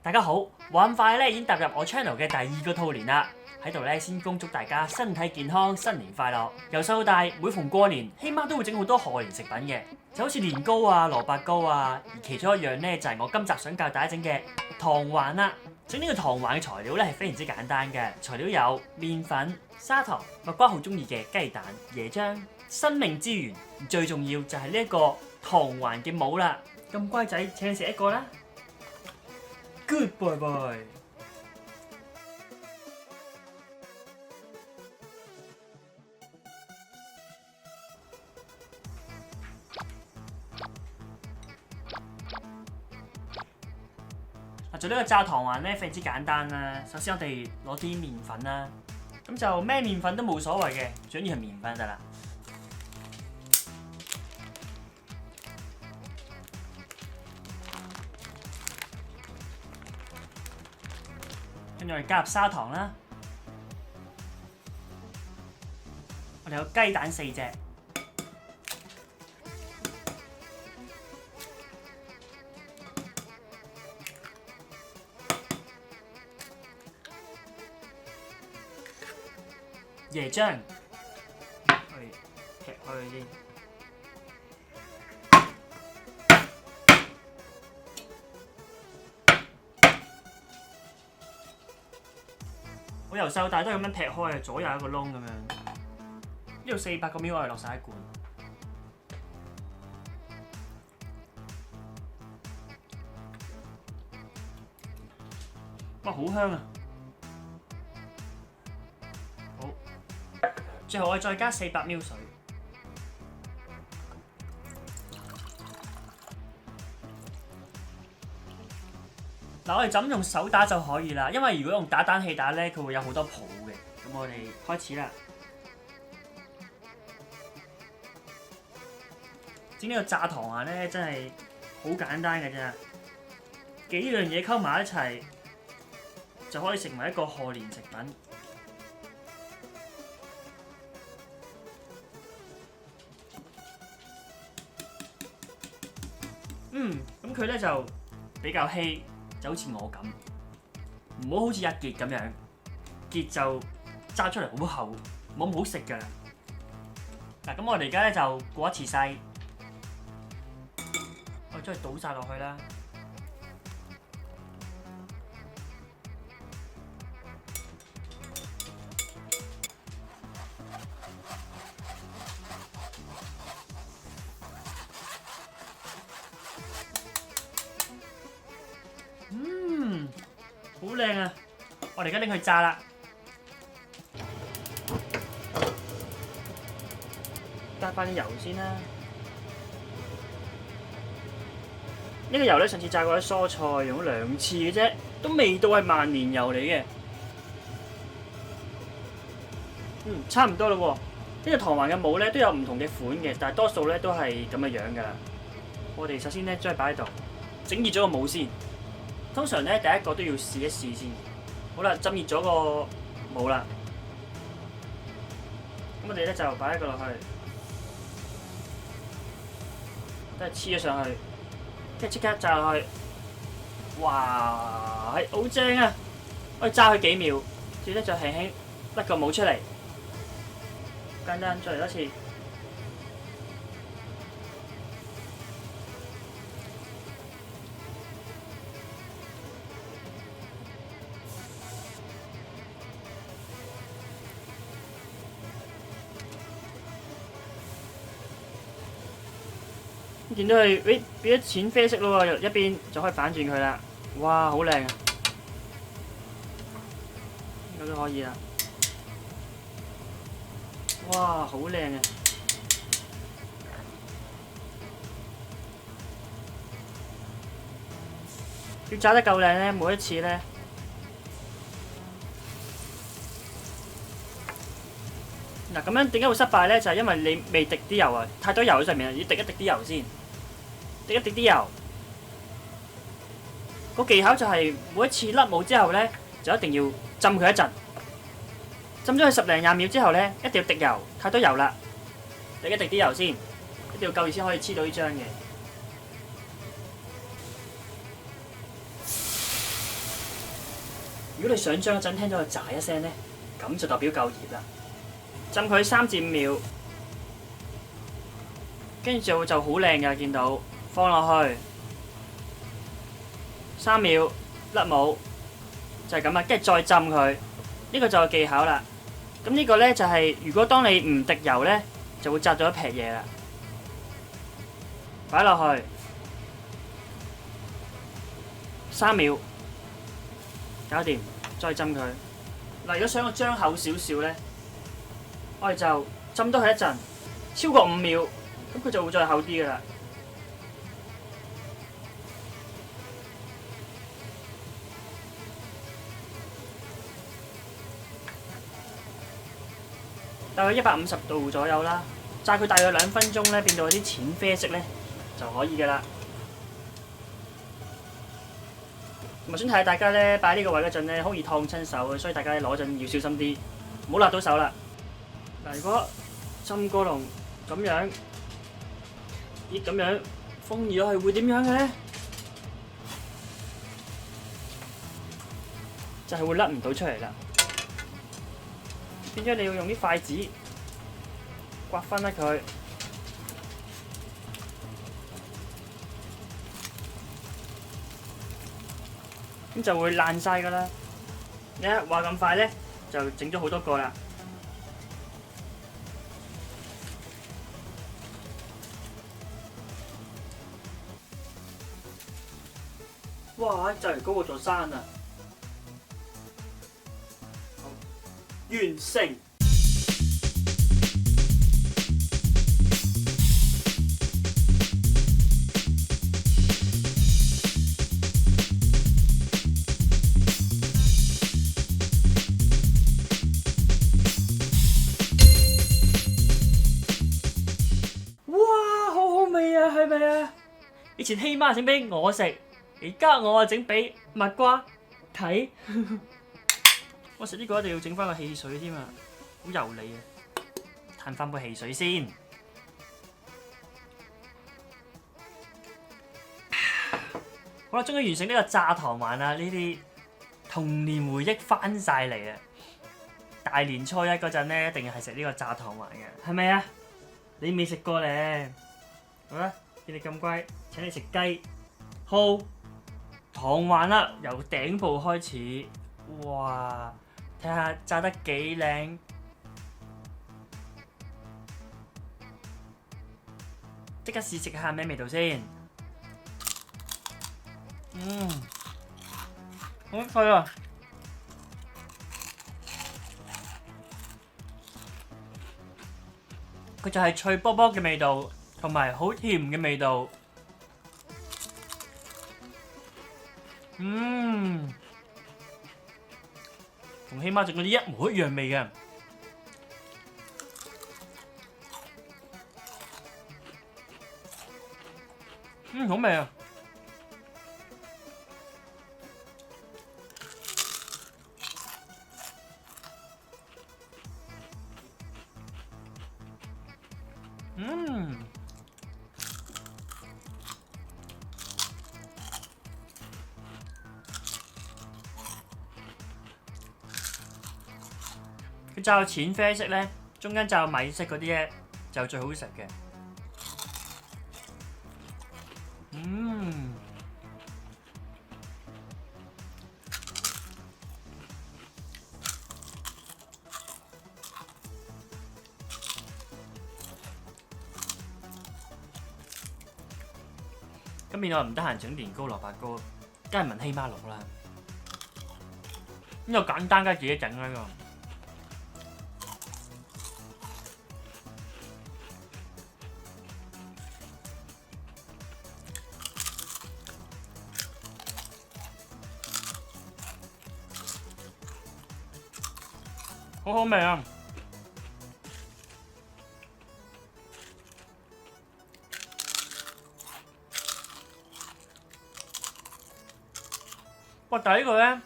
大家好，話咁快咧已經踏入我 channel 嘅第2個兔年啦，喺度咧先恭祝大家身體健康，新年快樂。由細到大，每逢過年，起碼都會整好多賀年食品嘅，就好似年糕啊、蘿蔔糕啊，而其中一樣咧就係我今集想教大家整嘅糖環啦。整呢個糖環嘅材料咧係非常之簡單嘅，材料有麵粉、砂糖、蜜瓜好中意嘅雞蛋、椰漿、生命之源，最重要就係呢一個糖環嘅帽啦。咁乖仔，請你食一個啦。Good boy boy。做呢個炸糖環咧，非常之簡單啦。首先我哋攞啲麵粉啦，咁就咩麵粉都冇所謂嘅，最緊要係麵粉就得啦。跟住我哋加入砂糖啦，我哋有雞蛋4隻。椰漿，去劈開佢先。我由細到大都係咁樣劈開嘅，左右一個窿咁樣。呢度400個 ml 我哋落晒一罐。哇，好香啊！好。最後我再加400 ml 水，嗱我哋就咁用手打就可以啦，因為如果用打蛋器打咧，佢會有好多泡嘅。咁我哋開始啦，整呢個炸糖環咧真係好簡單嘅啫，幾樣嘢溝埋一齊就可以成為一個賀年食品。咁佢咧就比較稀，就好似我咁，唔好好似一傑咁樣，傑就炸出嚟好厚，冇咁好食㗎。嗱，咁我哋而家咧就過一次篩，我將佢倒晒落去啦。好靚啊！我哋而家拎去炸啦，加翻啲油先啦。呢個油咧，上次炸過啲蔬菜，用咗2次嘅啫，都味道係萬年油嚟嘅。差唔多啦喎。呢個糖環嘅帽咧都有唔同嘅款嘅，但係多數咧都係咁嘅樣㗎啦。我哋首先咧將佢擺喺度，整熱咗個帽先。通常咧第一個都要試一試先。好啦，浸熱咗個帽啦，咁我哋咧就擺一個落去，都係黐咗上去，跟住即刻炸落去。哇，係好正啊！可以炸佢幾秒，之後咧就輕輕甩個帽出嚟，簡單，再嚟多次。見到佢，變咗淺啡色咯喎，一邊就可以反轉佢啦。哇，好靚啊！呢個都可以啦。哇，好靚啊！要炸得夠靚咧，每一次咧。嗱，咁樣點解會失敗咧？就係因為你未滴啲油啊，太多油喺上面，要滴一滴啲油先。滴一滴啲油，個技巧就係每一次甩帽之後咧，就一定要浸佢一陣，浸咗佢10零20秒之後咧，一定要滴油，太多油啦，滴一滴啲油先，一定要夠熱先可以黐到呢張嘅。如果你上漿嗰陣聽到佢喳一聲咧，咁就代表夠熱啦。浸佢3至5秒，跟住就好靚㗎，見到放落去3秒甩帽，就係咁啦。跟住再浸佢，呢個就係技巧啦。咁呢個咧就係如果當你唔滴油咧，就會紮咗一劈嘢啦。擺落去3秒，搞掂，再浸佢。嗱，如果想個漿厚少少咧，我哋就浸多佢一陣，超過5秒，咁佢就會再厚啲噶啦。大概150度左右啦，炸佢大約2分鐘咧，變到啲淺啡色咧就可以噶啦。我想提下大家咧，擺呢個位嗰陣咧，好易燙親手嘅，所以大家攞陣要小心啲，唔好辣到手啦。嗱，如果浸過籠咁樣，咦咁樣封住咗係會點樣嘅咧？就係會甩唔到出嚟啦。變咗你要用啲筷子刮翻甩佢，咁就會爛晒㗎啦。你睇話咁快咧，就整咗好多個啦。哇！就嚟高過座山啦！完成。哇！好好味啊，係咪啊？以前希媽整俾我食，而家我啊整俾蜜瓜睇。我食呢個一定要整翻個汽水添啊，好油膩啊！嘆翻杯汽水先。好啦，終於完成呢個炸糖環啦！呢啲童年回憶翻晒嚟啊！大年初一嗰陣咧，一定係食呢個炸糖環嘅，係咪啊？你未食過咧？好啦，見你咁乖，請你食雞、蠔、糖環啦，由頂部開始，哇！睇下炸得幾靚，即刻試食下咩味道先。好脆啊！佢就係脆卜卜嘅味道，同埋好甜嘅味道。同希媽整嗰啲一模一樣味嘅。好味啊！佢炸到淺啡色咧，中間炸到米色嗰啲咧就最好食嘅。今年我唔得閒整年糕、蘿蔔糕，梗係問希媽攞啦。呢個簡單，梗係自己整啦呢個。好好味啊！哇！但係呢個咧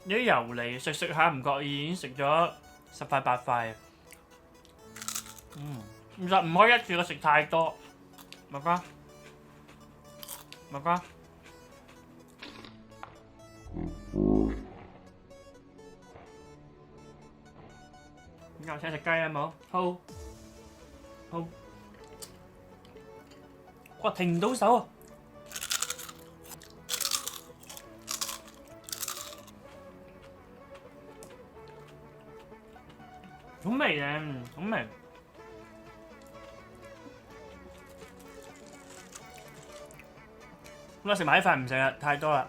有啲油膩，食下唔覺意已經食咗10塊8塊。其實唔可以一次過食太多。蜜瓜，蜜瓜。而家我請食雞啊，冇好，好，哇停唔到手啊！好味啊，好味！咁我食埋啲飯唔食啦，太多啦。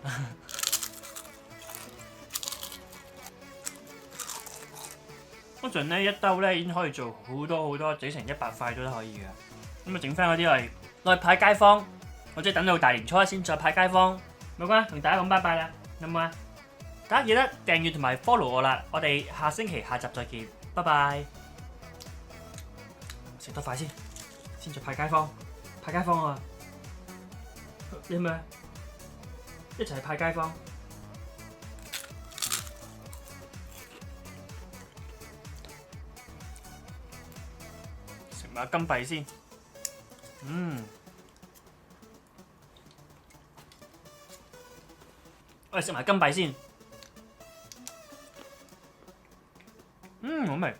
通常咧一兜咧已經可以做好多，整成100塊都可以嘅。咁啊整翻嗰啲攞嚟派街坊，或者等到大年初一先再派街坊。冇關，同大家講拜拜啦，有冇啊？大家記得訂閱同埋 follow 我啦，我哋下星期下集再見，拜拜。食多塊先再派街坊，派街坊啊！你係咪一齊派街坊？食埋金幣先，我哋食埋金幣先，好味，